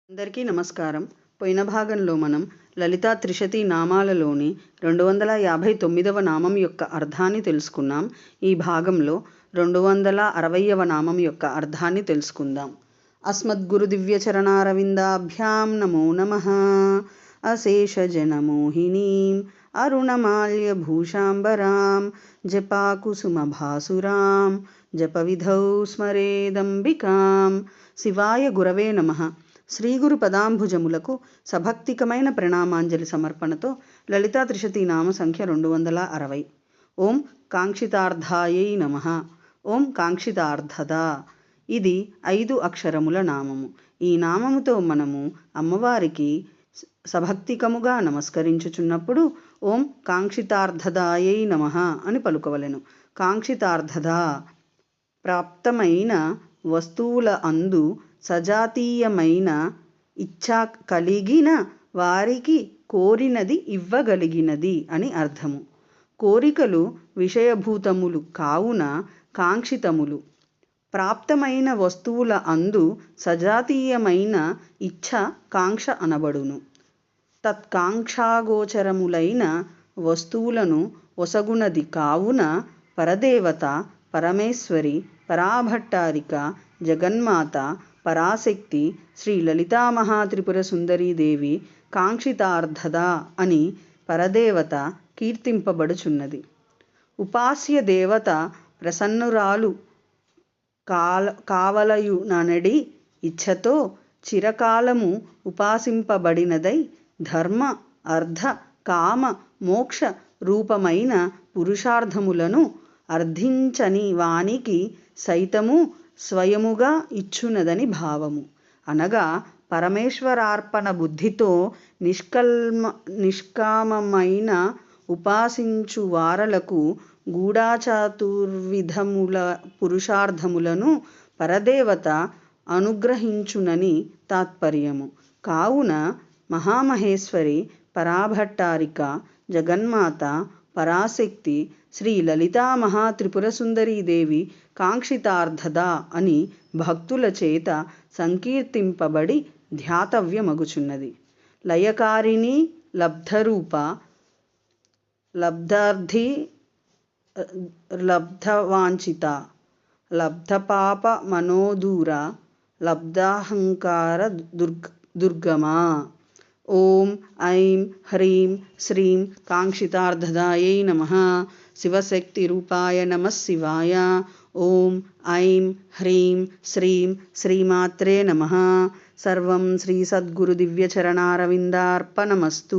అందరికీ నమస్కారం. పోయిన భాగంలో మనం లలితా త్రిశతి నామాలలోని 259వ నామం యొక్క అర్థాన్ని తెలుసుకున్నాం. ఈ భాగంలో 260వ నామం యొక్క అర్థాన్ని తెలుసుకుందాం. అస్మద్గురు దివ్యచరణారవిందాభ్యాం నమో నమః. అశేషజనమోహినీం అరుణమాల్యభూషాంబరాం జపాకుసుమభాసురాం జపవిధౌ స్మరేదంబికాం. శివాయ గురవే నమః. శ్రీగురు పదాంభుజములకు సభక్తికమైన ప్రణామాంజలి సమర్పణతో లలితా త్రిశతి నామ సంఖ్య 260. ఓం కాంక్షితార్థాయై నమః. ఓం కాంక్షితార్థద. ఇది 5 అక్షరముల నామము. ఈ నామముతో మనము అమ్మవారికి సభక్తికముగా నమస్కరించుచున్నప్పుడు ఓం కాంక్షితార్థదాయై నమః అని పలుకవలెను. కాంక్షితార్థద ప్రాప్తమైన వస్తువుల అందు సజాతీయమైన ఇచ్ఛ కలిగిన వారికి కోరినది ఇవ్వగలిగినది అని అర్థము. కోరికలు విషయభూతములు కావున కాంక్షితములు. ప్రాప్తమైన వస్తువుల అందు సజాతీయమైన ఇచ్ఛ కాంక్ష అనబడును. తత్కాంక్షాగోచరములైన వస్తువులను ఒసగునది కావున పరదేవత, పరమేశ్వరి, పరాభట్టారిక, జగన్మాత, పరాశక్తి శ్రీ లలితామహాత్రిపుర సుందరీదేవి కాంక్షితార్థద అని పరదేవత కీర్తింపబడుచున్నది. ఉపాస్య దేవత ప్రసన్నురాలు కావలయుననడి ఇచ్ఛతో చిరకాలము ఉపాసింపబడినదై ధర్మ, అర్థ, కామ, మోక్ష రూపమైన పురుషార్థములను అర్థించని వానికి సైతము స్వయముగా ఇచ్చునదని భావము. అనగా పరమేశ్వరార్పణ బుద్ధితో నిష్కామమైన ఉపాసించు వారలకు గూఢాచతుర్విధముల పురుషార్థములను పరదేవత అనుగ్రహించునని తాత్పర్యము. కావున మహామహేశ్వరి, పరాభట్టారిక, జగన్మాత, పరాశక్తి శ్రీ లలితామహాత్రిపుర సుందరీదేవి కాంక్షితార్థద అని భక్తుల చేత సంకీర్తింపబడి ధ్యాతవ్యమగుచున్నది. లయకారిణి, లబ్ధరూప, లబ్ధార్థి, లబ్ధవాంఛిత, లబ్ధపాప మనోదూర, లబ్ధాహంకార దుర్గమా. ఓం ఐం హ్రీం శ్రీం కాంక్షితార్థదాయై నమః. శివశక్తి రూపాయ నమః శివాయ. ఓం ఐం హ్రీం శ్రీం శ్రీమాత్రే నమః. సర్వం శ్రీ సద్గురు దివ్యచరణారవిందార్పణమస్తు.